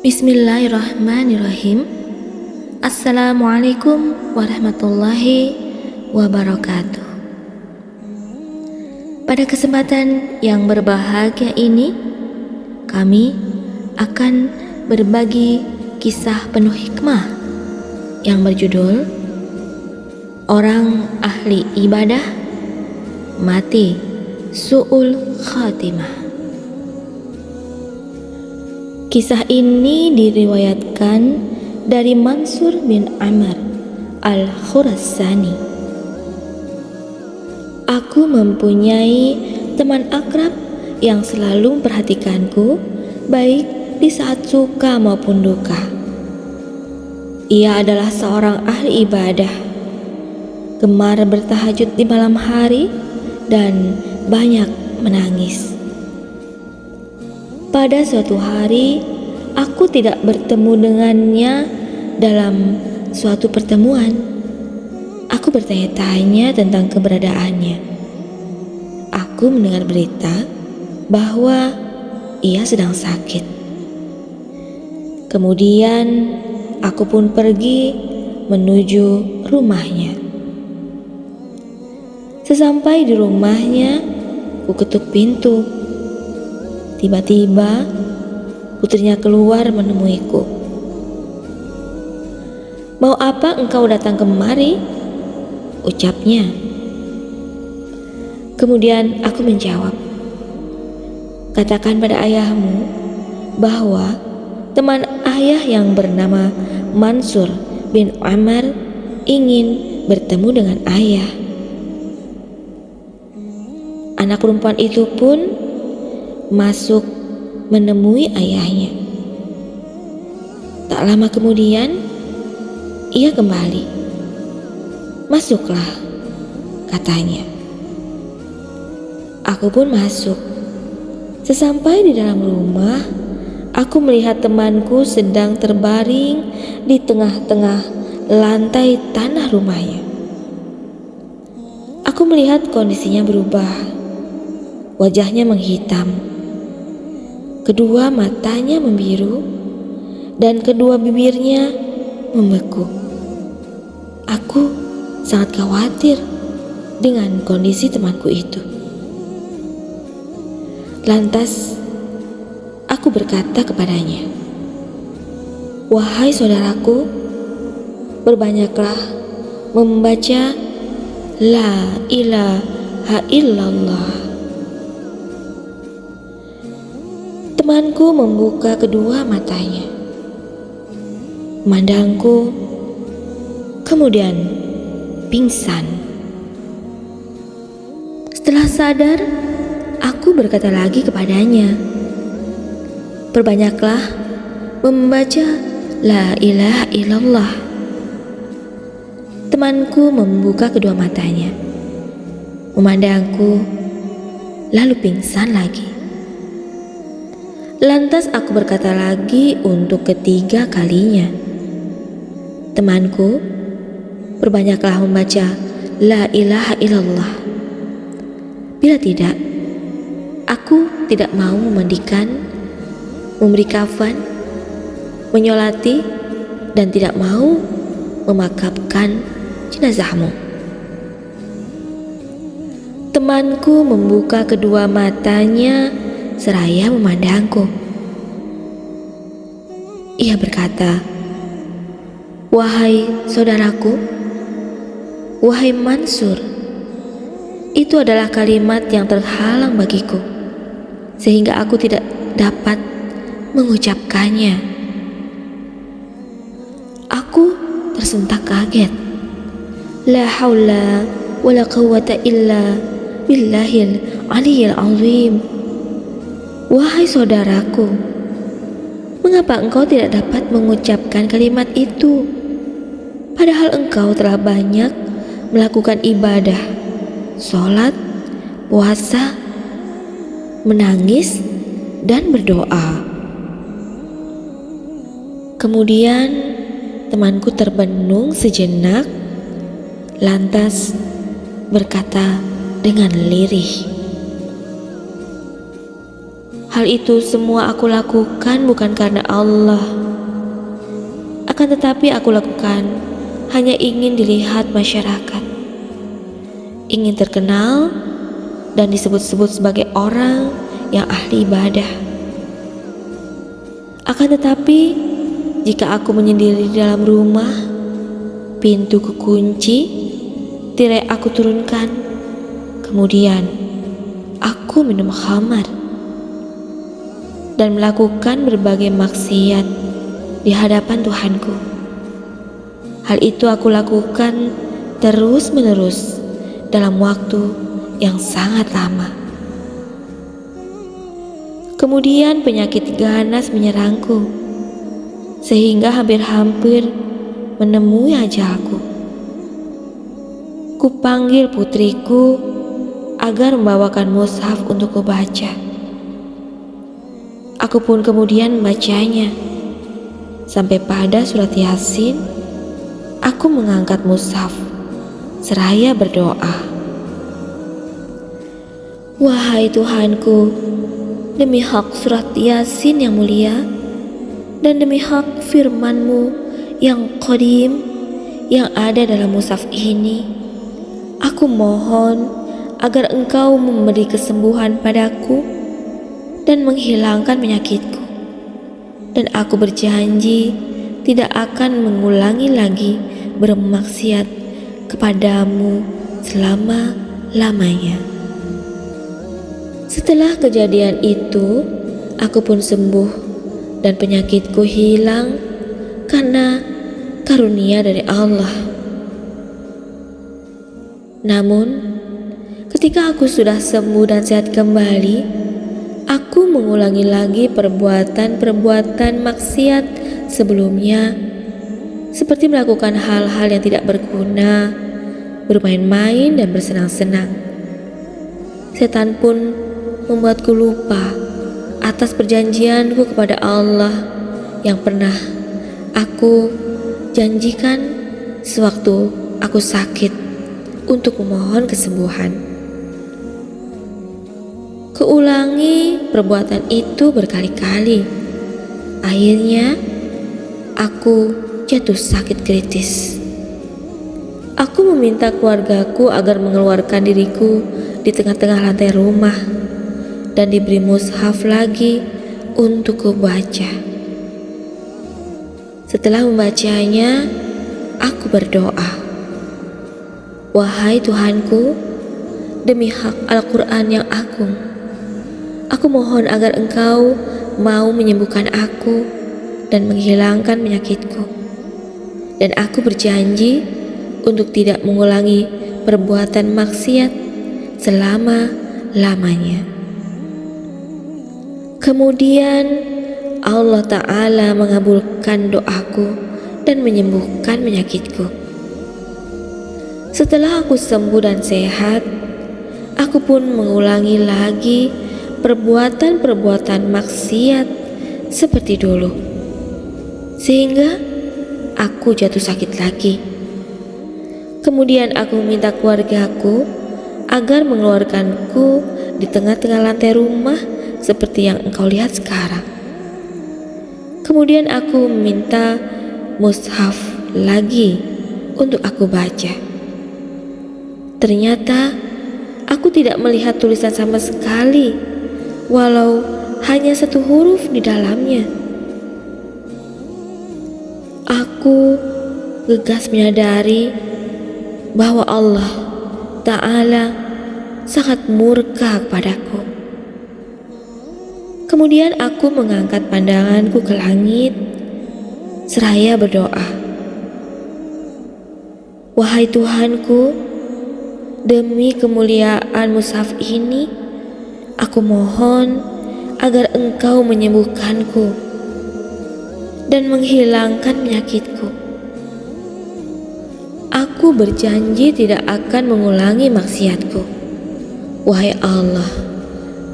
Bismillahirrahmanirrahim. Assalamualaikum warahmatullahi wabarakatuh. Pada kesempatan yang berbahagia ini, kami akan berbagi kisah penuh hikmah yang berjudul Orang Ahli Ibadah Mati Su'ul Khatimah. Kisah ini diriwayatkan dari Mansur bin Amr al-Khurasani. Aku mempunyai teman akrab yang selalu memperhatikanku, baik di saat suka maupun duka. Ia adalah seorang ahli ibadah, gemar bertahajud di malam hari dan banyak menangis. Pada suatu hari, aku tidak bertemu dengannya dalam suatu pertemuan. Aku bertanya-tanya tentang keberadaannya. Aku mendengar berita bahwa ia sedang sakit. Kemudian, aku pun pergi menuju rumahnya. Sesampai di rumahnya, aku ketuk pintu. Tiba-tiba putrinya keluar menemuiku. "Mau apa engkau datang kemari?" ucapnya. Kemudian aku menjawab, "Katakan pada ayahmu bahwa teman ayah yang bernama Mansur bin Amr ingin bertemu dengan ayah." Anak perempuan itu pun masuk menemui ayahnya. Tak lama kemudian, ia kembali. "Masuklah," katanya. Aku pun masuk. Sesampai di dalam rumah, aku melihat temanku sedang terbaring di tengah-tengah lantai tanah rumahnya. Aku melihat kondisinya berubah. Wajahnya menghitam. Kedua matanya membiru dan kedua bibirnya membeku. Aku sangat khawatir dengan kondisi temanku itu. Lantas aku berkata kepadanya, "Wahai saudaraku, berbanyaklah membaca La ilaha illallah." Temanku membuka kedua matanya, memandangku, kemudian pingsan. Setelah sadar, aku berkata lagi kepadanya, "Perbanyaklah membaca La ilaha illallah." Temanku membuka kedua matanya, memandangku, lalu pingsan lagi. Lantas aku berkata lagi untuk ketiga kalinya, "Temanku, perbanyaklah membaca La ilaha illallah. Bila tidak, aku tidak mau memandikan, memberi kafan, menyolati, dan tidak mau memakamkan jenazahmu." Temanku membuka kedua matanya seraya memandangku. Ia berkata, "Wahai saudaraku, wahai Mansur, itu adalah kalimat yang terhalang bagiku, sehingga aku tidak dapat mengucapkannya." Aku tersentak kaget. La haula wala quwwata illa billahil aliyil azim. "Wahai saudaraku, mengapa engkau tidak dapat mengucapkan kalimat itu? Padahal engkau telah banyak melakukan ibadah, sholat, puasa, menangis, dan berdoa." Kemudian temanku terbenung sejenak, lantas berkata dengan lirih, Hal itu semua aku lakukan bukan karena Allah. Akan tetapi aku lakukan hanya ingin dilihat masyarakat, ingin terkenal dan disebut-sebut sebagai orang yang ahli ibadah. Akan tetapi jika aku menyendiri di dalam rumah, pintu kukunci, tirai aku turunkan, kemudian aku minum khamar dan melakukan berbagai maksiat di hadapan Tuhanku. Hal itu aku lakukan terus-menerus dalam waktu yang sangat lama. Kemudian penyakit ganas menyerangku, sehingga hampir-hampir menemui ajalku. Kupanggil putriku agar membawakan mushaf untuk kubaca. Aku pun kemudian membacanya. Sampai pada surat Yasin, aku mengangkat mushaf seraya berdoa. Wahai Tuhanku, demi hak surat Yasin yang mulia, dan demi hak firman-Mu yang qadim yang ada dalam mushaf ini, aku mohon agar Engkau memberi kesembuhan padaku dan menghilangkan penyakitku. Dan aku berjanji tidak akan mengulangi lagi bermaksiat kepadamu selama-lamanya. Setelah kejadian itu, aku pun sembuh dan penyakitku hilang karena karunia dari Allah. Namun, ketika aku sudah sembuh dan sehat kembali, aku mengulangi lagi perbuatan-perbuatan maksiat sebelumnya, seperti melakukan hal-hal yang tidak berguna, bermain-main dan bersenang-senang. Setan pun membuatku lupa atas perjanjianku kepada Allah yang pernah aku janjikan sewaktu aku sakit untuk memohon kesembuhan. Kuulangi perbuatan itu berkali-kali. Akhirnya aku jatuh sakit kritis. Aku meminta keluargaku agar mengeluarkan diriku di tengah-tengah lantai rumah dan diberi mushaf lagi untuk kubaca. Setelah membacanya, aku berdoa. Wahai Tuhanku, demi hak Al-Quran yang agung, aku mohon agar Engkau mau menyembuhkan aku dan menghilangkan penyakitku. Dan aku berjanji untuk tidak mengulangi perbuatan maksiat selama-lamanya. Kemudian Allah Ta'ala mengabulkan doaku dan menyembuhkan penyakitku. Setelah aku sembuh dan sehat, aku pun mengulangi lagi perbuatan-perbuatan maksiat seperti dulu, sehingga aku jatuh sakit lagi. Kemudian aku meminta keluargaku agar mengeluarkanku di tengah-tengah lantai rumah seperti yang engkau lihat sekarang. Kemudian aku meminta mushaf lagi untuk aku baca. Ternyata aku tidak melihat tulisan sama sekali, walau hanya satu huruf di dalamnya. Aku gegas menyadari bahwa Allah Ta'ala sangat murka kepadaku. Kemudian aku mengangkat pandanganku ke langit seraya berdoa. Wahai Tuhanku, demi kemuliaan mushaf ini, aku mohon agar Engkau menyembuhkanku dan menghilangkan penyakitku. Aku berjanji tidak akan mengulangi maksiatku. Wahai Allah,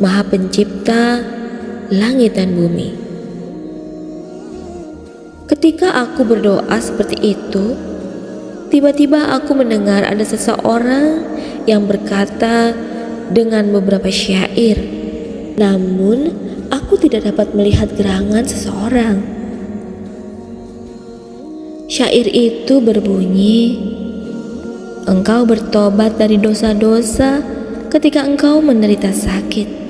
Maha Pencipta langit dan bumi. Ketika aku berdoa seperti itu, tiba-tiba aku mendengar ada seseorang yang berkata dengan beberapa syair. Namun tidak dapat melihat gerangan seseorang. Syair itu berbunyi, engkau bertobat dari dosa-dosa ketika engkau menderita sakit.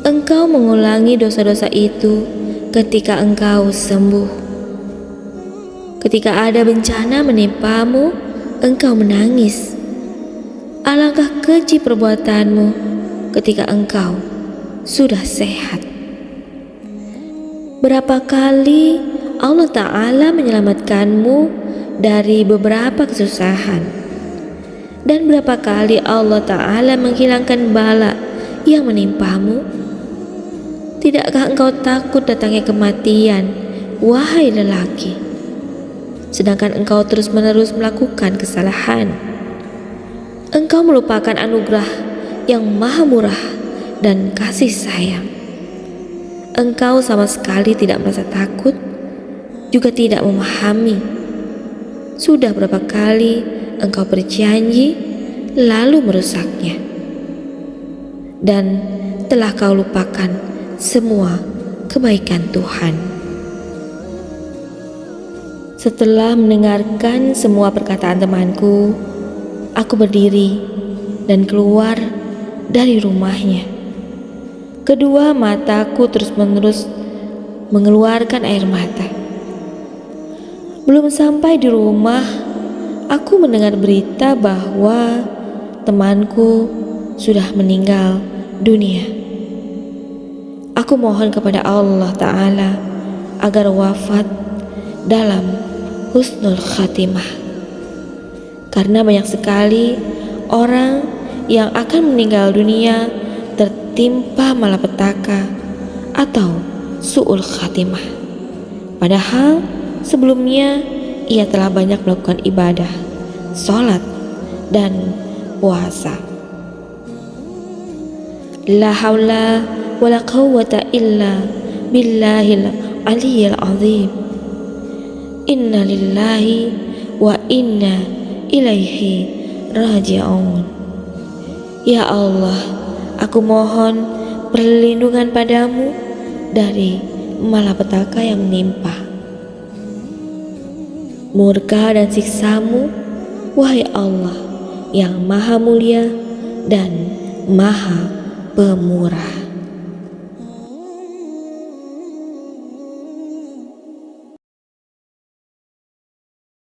Engkau mengulangi dosa-dosa itu ketika engkau sembuh. Ketika ada bencana menimpamu, engkau menangis. Alangkah keji perbuatanmu ketika engkau sudah sehat. Berapa kali Allah Ta'ala menyelamatkanmu dari beberapa kesusahan, dan berapa kali Allah Ta'ala menghilangkan bala yang menimpamu. Tidakkah engkau takut datangnya kematian, wahai lelaki, sedangkan engkau terus-menerus melakukan kesalahan? Engkau melupakan anugerah yang maha murah dan kasih sayang. Engkau sama sekali tidak merasa takut, juga tidak memahami. Sudah berapa kali engkau berjanji lalu merusaknya, dan telah kau lupakan semua kebaikan Tuhan. Setelah mendengarkan semua perkataan temanku, aku berdiri dan keluar dari rumahnya. Kedua mataku terus-menerus mengeluarkan air mata. Belum sampai di rumah, aku mendengar berita bahwa temanku sudah meninggal dunia. Aku mohon kepada Allah Ta'ala agar wafat dalam husnul khatimah, karena banyak sekali orang yang akan meninggal dunia tertimpa malapetaka atau su'ul khatimah, padahal sebelumnya ia telah banyak melakukan ibadah, sholat, dan puasa. La haula wa la quwwata illa billahil aliyyil azim. Inna lillahi wa inna ilaihi raji'un. Ya Allah, aku mohon perlindungan padamu dari malapetaka yang menimpa, murka dan siksamu, wahai Allah yang maha mulia dan maha pemurah.